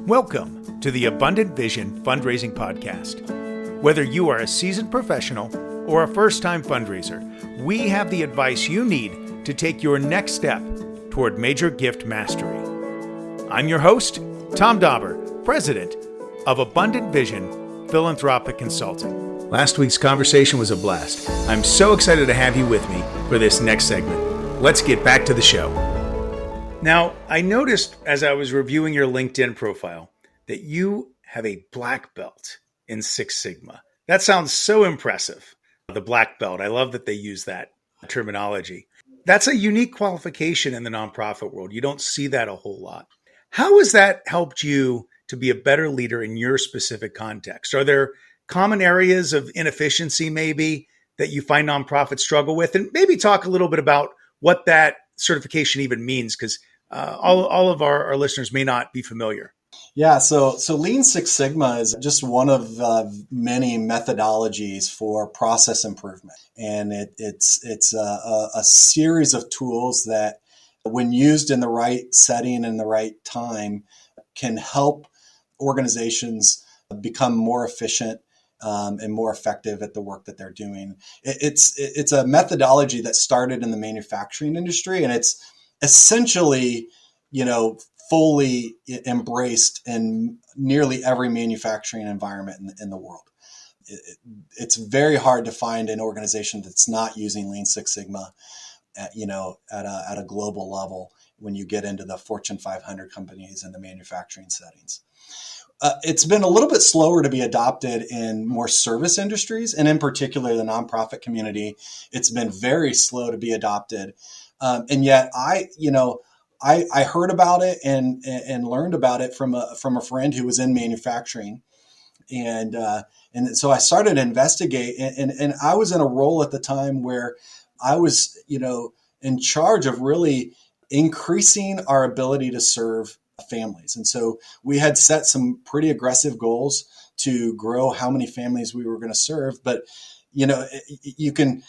Welcome to the Abundant Vision Fundraising Podcast. Whether you are a seasoned professional or a first-time fundraiser, we have the advice you need to take your next step toward major gift mastery. I'm your host, Tom Dauber, President of Abundant Vision Philanthropic Consulting. Last week's conversation was a blast. I'm so excited to have you with me for this next segment. Let's get back to the show. Now, I noticed as I was reviewing your LinkedIn profile that you have a black belt in Six Sigma. That sounds so impressive. The black belt, I love that they use that terminology. That's a unique qualification in the nonprofit world. You don't see that a whole lot. How has that helped you to be a better leader in your specific context? Are there common areas of inefficiency maybe that you find nonprofits struggle with? And maybe talk a little bit about what that certification even means, because all of our listeners may not be familiar. Yeah, so Lean Six Sigma is just one of many methodologies for process improvement, and it's a series of tools that, when used in the right setting and the right time, can help organizations become more efficient and more effective at the work that they're doing. It's a methodology that started in the manufacturing industry, and it's essentially, fully embraced in nearly every manufacturing environment in the world. It's very hard to find an organization that's not using Lean Six Sigma at a global level when you get into the Fortune 500 companies and the manufacturing settings. It's been a little bit slower to be adopted in more service industries, and in particular the nonprofit community. It's been very slow to be adopted. And yet I heard about it and learned about it from a friend who was in manufacturing. And so I started to investigate, and I was in a role at the time where I was, in charge of really increasing our ability to serve families. And so we had set some pretty aggressive goals to grow how many families we were going to serve. But, you can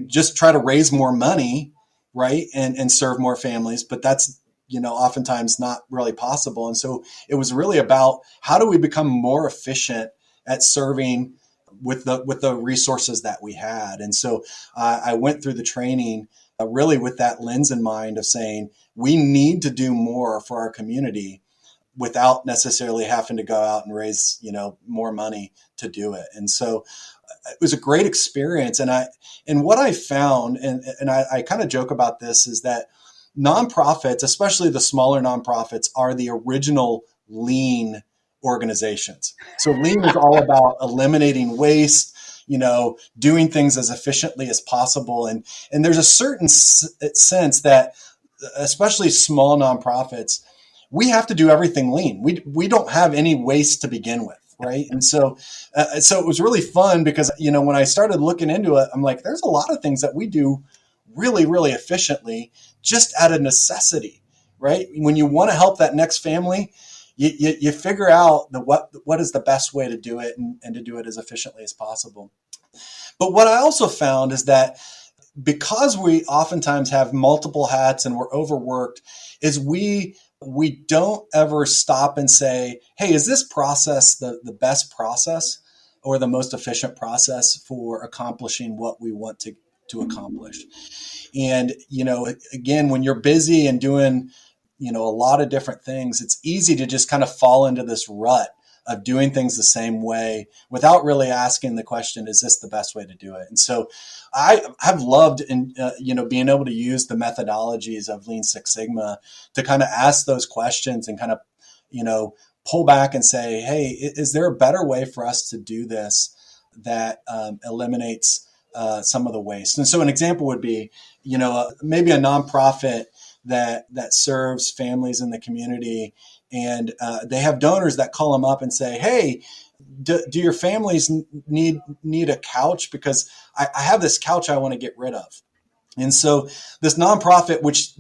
just try to raise more money, right, and serve more families, but that's, oftentimes not really possible. And so it was really about, how do we become more efficient at serving with the resources that we had? And so I went through the training really with that lens in mind of saying, we need to do more for our community without necessarily having to go out and raise, more money to do it. And so it was a great experience. And what I found, and I kind of joke about this, is that nonprofits, especially the smaller nonprofits, are the original lean organizations. So lean is all about eliminating waste, doing things as efficiently as possible. And there's a certain sense that, especially small nonprofits, we have to do everything lean. We don't have any waste to begin with. Right. And so it was really fun because, when I started looking into it, I'm like, there's a lot of things that we do really, really efficiently just out of necessity. Right. When you want to help that next family, you figure out what is the best way to do it and to do it as efficiently as possible. But what I also found is that because we oftentimes have multiple hats and we're overworked, is we don't ever stop and say, hey, is this process the best process or the most efficient process for accomplishing what we want to accomplish? And, again, when you're busy and doing, a lot of different things, it's easy to just kind of fall into this rut of doing things the same way without really asking the question, is this the best way to do it? And so I have loved, being able to use the methodologies of Lean Six Sigma to kind of ask those questions and kind of, pull back and say, hey, is there a better way for us to do this that eliminates some of the waste? And so an example would be, maybe a nonprofit that serves families in the community, and they have donors that call them up and say, hey, do your families need a couch? Because I have this couch I want to get rid of. And so this nonprofit, which,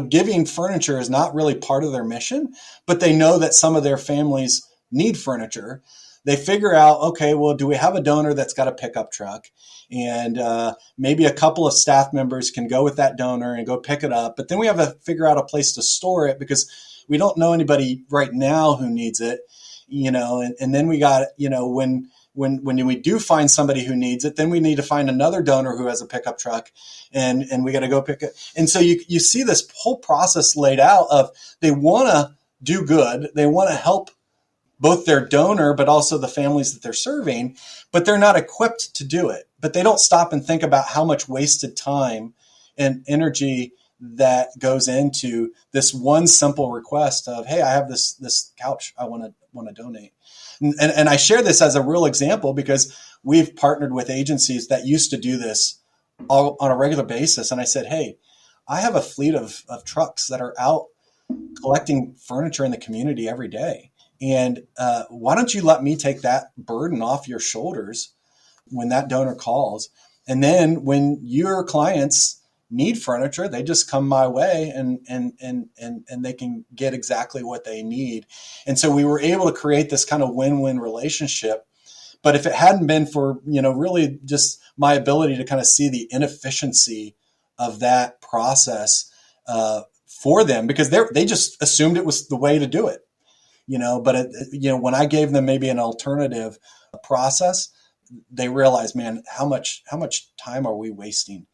giving furniture is not really part of their mission, but they know that some of their families need furniture. they figure out, okay, well, do we have a donor that's got a pickup truck? And maybe a couple of staff members can go with that donor and go pick it up. But then we have to figure out a place to store it because we don't know anybody right now who needs it, and then we got, when we do find somebody who needs it, then we need to find another donor who has a pickup truck and we got to go pick it. And so you see this whole process laid out of they want to do good. They want to help both their donor, but also the families that they're serving, but they're not equipped to do it. But they don't stop and think about how much wasted time and energy that goes into this one simple request of, hey, I have this couch I want to donate. And I share this as a real example because we've partnered with agencies that used to do this all on a regular basis. And I said, hey, I have a fleet of trucks that are out collecting furniture in the community every day. And why don't you let me take that burden off your shoulders when that donor calls? And then when your clients need furniture, they just come my way and they can get exactly what they need. And so we were able to create this kind of win-win relationship. But if it hadn't been for, really just my ability to kind of see the inefficiency of that process for them, because they just assumed it was the way to do it. But when I gave them maybe an alternative process, they realized, man, how much time are we wasting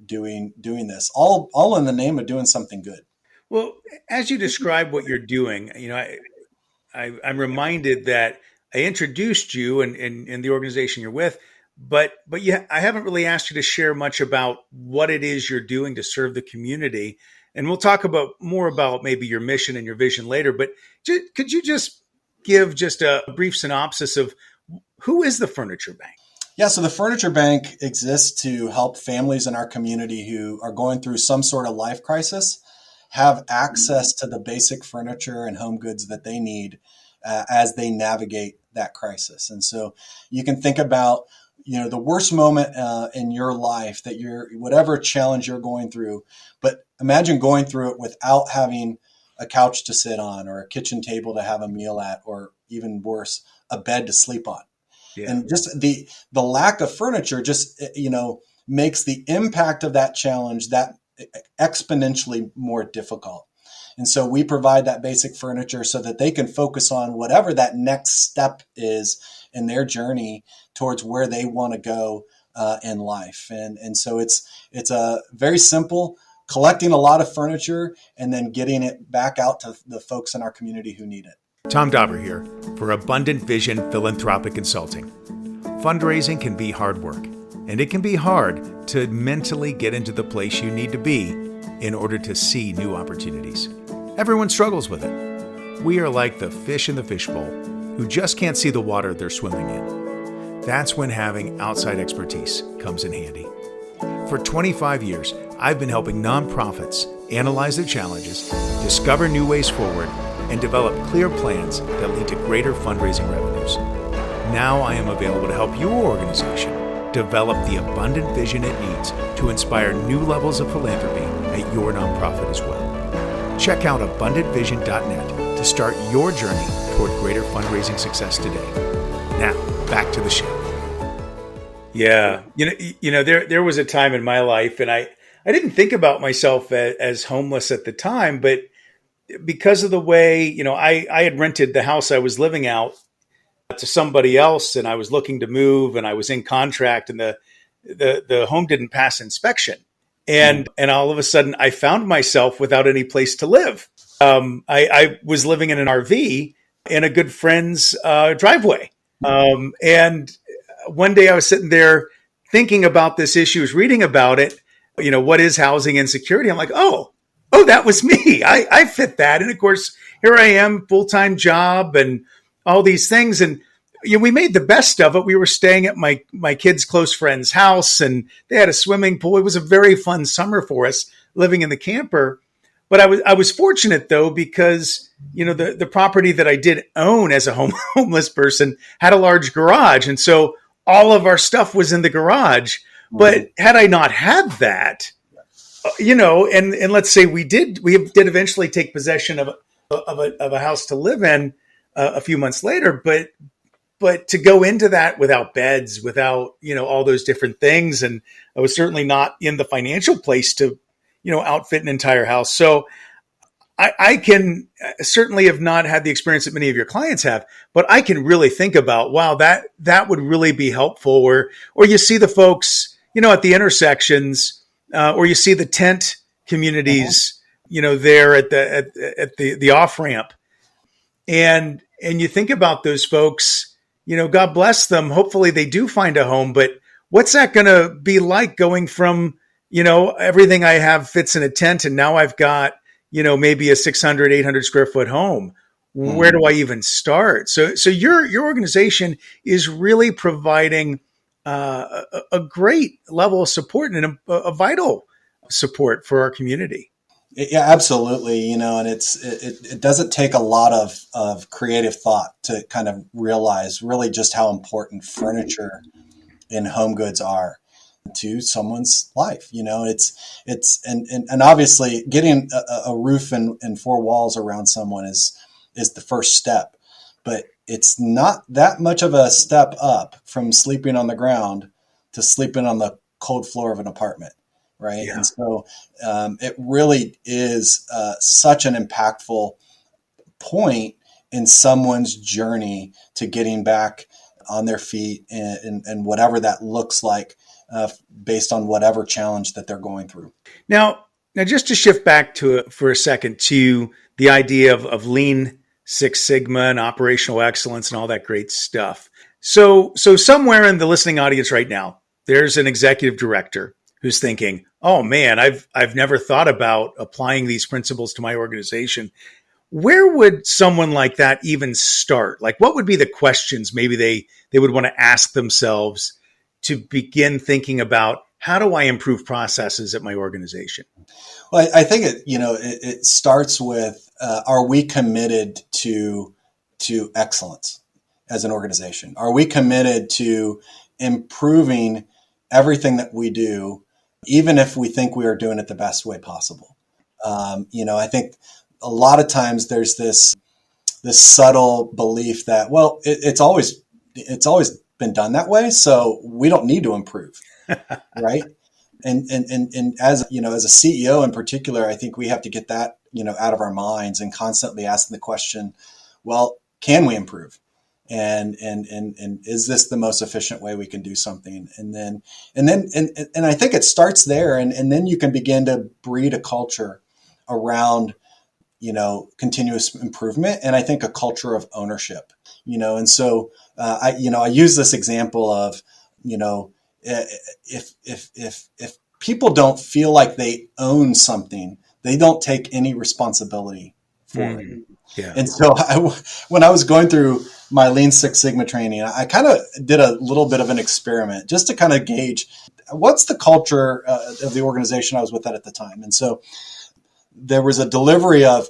doing this, all in the name of doing something good. Well, as you describe what you're doing, I'm reminded that I introduced you and the organization you're with, but I haven't really asked you to share much about what it is you're doing to serve the community. And we'll talk more about maybe your mission and your vision later. But could you just give just a brief synopsis of who is the Furniture Bank? Yeah, so the Furniture Bank exists to help families in our community who are going through some sort of life crisis have access to the basic furniture and home goods that they need as they navigate that crisis. And so you can think about the worst moment in your life that whatever challenge you're going through, but imagine going through it without having a couch to sit on or a kitchen table to have a meal at, or even worse, a bed to sleep on. Yeah. And just the lack of furniture just, makes the impact of that challenge that exponentially more difficult. And so we provide that basic furniture so that they can focus on whatever that next step is in their journey towards where they want to go in life. And so it's a very simple, collecting a lot of furniture and then getting it back out to the folks in our community who need it. Tom Dauber here for Abundant Vision Philanthropic Consulting. Fundraising can be hard work, and it can be hard to mentally get into the place you need to be in order to see new opportunities. Everyone struggles with it. We are like the fish in the fishbowl who just can't see the water they're swimming in. That's when having outside expertise comes in handy. For 25 years, I've been helping nonprofits analyze their challenges, discover new ways forward, and develop clear plans that lead to greater fundraising revenues. Now I am available to help your organization develop the abundant vision it needs to inspire new levels of philanthropy at your nonprofit as well. Check out abundantvision.net to start your journey toward greater fundraising success today. Now, back to the show. Yeah, there was a time in my life, and I didn't think about myself as homeless at the time, but because of the way, I had rented the house I was living out to somebody else, and I was looking to move, and I was in contract, and the home didn't pass inspection. And all of a sudden I found myself without any place to live. I was living in an RV in a good friend's driveway. And one day I was sitting there thinking about this issue, was reading about it, what is housing insecurity? I'm like, oh, that was me. I fit that. And of course, here I am, full-time job and all these things. And we made the best of it. We were staying at my kid's close friend's house, and they had a swimming pool. It was a very fun summer for us living in the camper. But I was fortunate though, because the property that I did own as a homeless person had a large garage, and so all of our stuff was in the garage. But had I not had that, and let's say we did eventually take possession of a house to live in a few months later, but but to go into that without beds, without, all those different things. And I was certainly not in the financial place to, outfit an entire house. So I can certainly have not had the experience that many of your clients have, but I can really think about, wow, that would really be helpful. Or you see the folks, at the intersections, or you see the tent communities, there at the off ramp, and you think about those folks, God bless them. Hopefully they do find a home, but what's that going to be like going from, everything I have fits in a tent, and now I've got, maybe a 600, 800 square foot home. Where do I even start? So your organization is really providing a great level of support and a vital support for our community. Yeah, absolutely. And it doesn't take a lot of creative thought to kind of realize really just how important furniture and home goods are to someone's life. And obviously getting a roof and four walls around someone is the first step, but it's not that much of a step up from sleeping on the ground to sleeping on the cold floor of an apartment. Right. Yeah. And so it really is such an impactful point in someone's journey to getting back on their feet and whatever that looks like based on whatever challenge that they're going through. Now, just to shift back for a second to the idea of Lean Six Sigma and operational excellence and all that great stuff. So somewhere in the listening audience right now, there's an executive director who's thinking, oh man, I've never thought about applying these principles to my organization. Where would someone like that even start? Like, what would be the questions maybe they would want to ask themselves to begin thinking about, how do I improve processes at my organization? Well, I think it starts with, are we committed to excellence as an organization? Are we committed to improving everything that we do, even if we think we are doing it the best way possible? I think a lot of times there's this subtle belief that, well, it's always been done that way, so we don't need to improve, right? And as as a CEO in particular, I think we have to get that out of our minds and constantly asking the question, well, can we improve? And is this the most efficient way we can do something? And I think it starts there, and then you can begin to breed a culture around continuous improvement, and I think a culture of ownership. And so I use this example of if people don't feel like they own something, they don't take any responsibility for it. Yeah. And so when I was going through my Lean Six Sigma training, I kind of did a little bit of an experiment just to kind of gauge what's the culture of the organization I was with at the time. And so there was a delivery of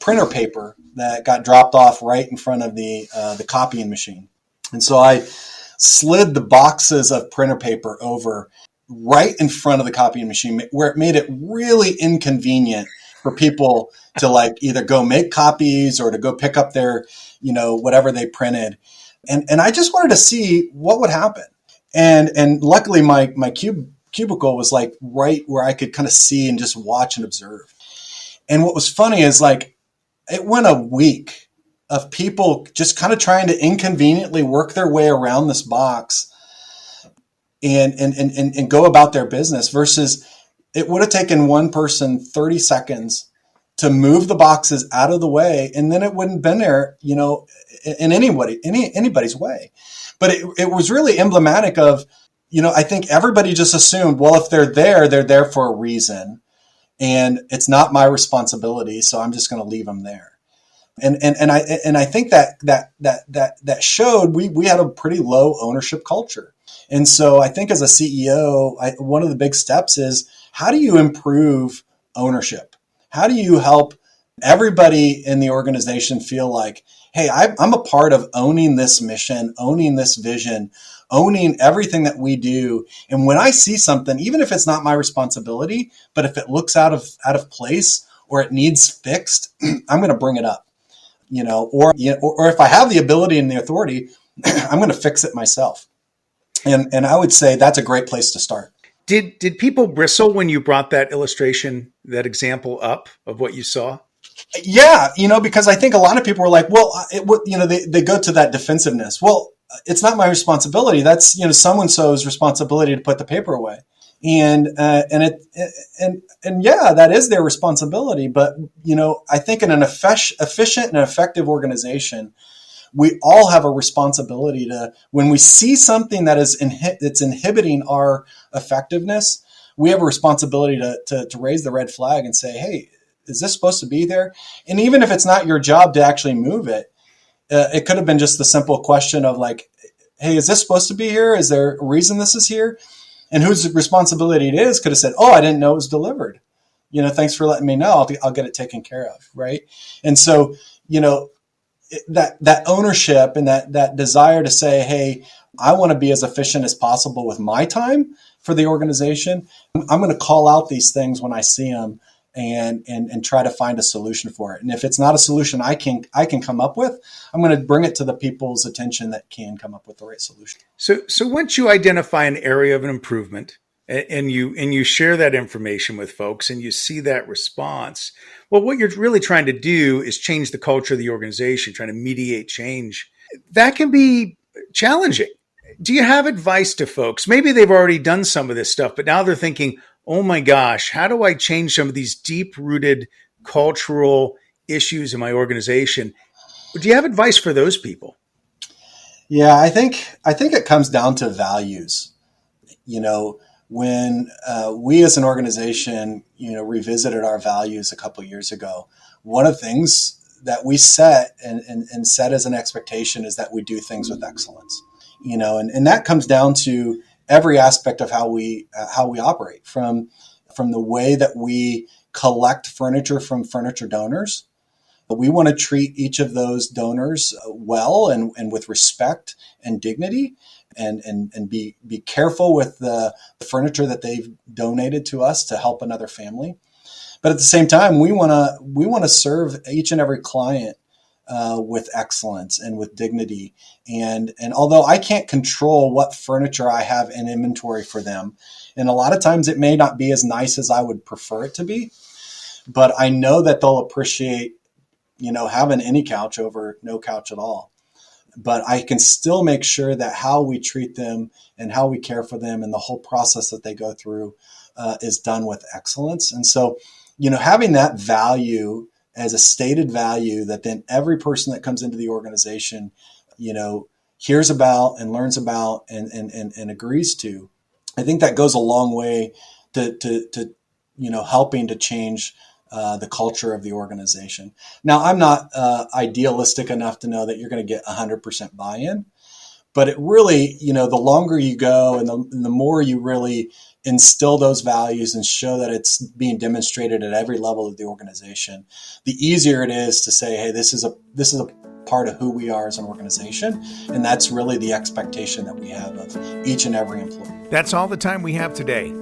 printer paper that got dropped off right in front of the copying machine. And so I slid the boxes of printer paper over right in front of the copying machine, where it made it really inconvenient for people to either go make copies or to go pick up their, whatever they printed. And I just wanted to see what would happen. And luckily my cubicle was right where I could kind of see and just watch and observe. And what was funny is it went a week of people just kind of trying to inconveniently work their way around this box and go about their business, versus it would have taken one person 30 seconds to move the boxes out of the way, and then it wouldn't have been there, in anybody's way. But it was really emblematic of, I think everybody just assumed, well, if they're there for a reason, and it's not my responsibility, so I'm just going to leave them there. And I think that showed we had a pretty low ownership culture. And so I think as a CEO, one of the big steps is, how do you improve ownership? How do you help everybody in the organization feel like, hey, I'm a part of owning this mission, owning this vision, owning everything that we do. And when I see something, even if it's not my responsibility, but if it looks out of place or it needs fixed, I'm going to bring it up. Or if I have the ability and the authority, I'm going to fix it myself. And I would say that's a great place to start. Did people bristle when you brought that illustration, that example up of what you saw? Yeah, because I think a lot of people were like, well, they go to that defensiveness. Well, it's not my responsibility. That's, so-and-so's responsibility to put the paper away. And yeah, that is their responsibility. But, I think in an efficient and effective organization, we all have a responsibility to, when we see something that is that's inhibiting our effectiveness, we have a responsibility to raise the red flag and say, hey, is this supposed to be there? And even if it's not your job to actually move it, it could have been just the simple question of like, hey, is this supposed to be here? Is there a reason this is here? And whose responsibility it is could have said, oh, I didn't know it was delivered. Thanks for letting me know. I'll get it taken care of. Right. And so, that ownership and that desire to say, hey, I want to be as efficient as possible with my time for the organization. I'm going to call out these things when I see them and try to find a solution for it. And if it's not a solution I can come up with, I'm going to bring it to the people's attention that can come up with the right solution. So once you identify an area of an improvement and you share that information with folks and you see that response, well, what you're really trying to do is change the culture of the organization, trying to mediate change. That can be challenging. Do you have advice to folks? Maybe they've already done some of this stuff, but now they're thinking, oh my gosh, how do I change some of these deep-rooted cultural issues in my organization? Do you have advice for those people? Yeah, I think it comes down to values. When we as an organization, revisited our values a couple of years ago, one of the things that we set and set as an expectation is that we do things with excellence. And that comes down to every aspect of how we operate, from the way that we collect furniture from furniture donors. We want to treat each of those donors well and with respect and dignity, and be careful with the furniture that they've donated to us to help another family. But at the same time, we want to serve each and every client with excellence and with dignity. And although I can't control what furniture I have in inventory for them, and a lot of times it may not be as nice as I would prefer it to be, but I know that they'll appreciate, having any couch over no couch at all. But I can still make sure that how we treat them and how we care for them and the whole process that they go through is done with excellence. And so, having that value as a stated value that then every person that comes into the organization, hears about and learns about and agrees to, I think that goes a long way to helping to change the culture of the organization. Now, I'm not idealistic enough to know that you're going to get 100% buy-in, but it really, the longer you go and the more you really instill those values and show that it's being demonstrated at every level of the organization, the easier it is to say, hey, this is a part of who we are as an organization. And that's really the expectation that we have of each and every employee. That's all the time we have today.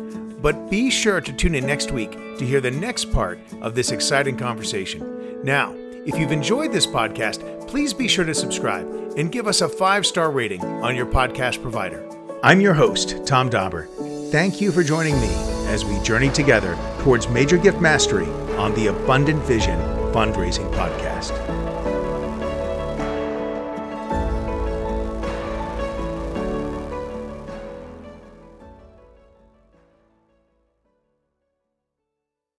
But be sure to tune in next week to hear the next part of this exciting conversation. Now, if you've enjoyed this podcast, please be sure to subscribe and give us a 5-star rating on your podcast provider. I'm your host, Tom Dauber. Thank you for joining me as we journey together towards major gift mastery on the Abundant Vision Fundraising Podcast.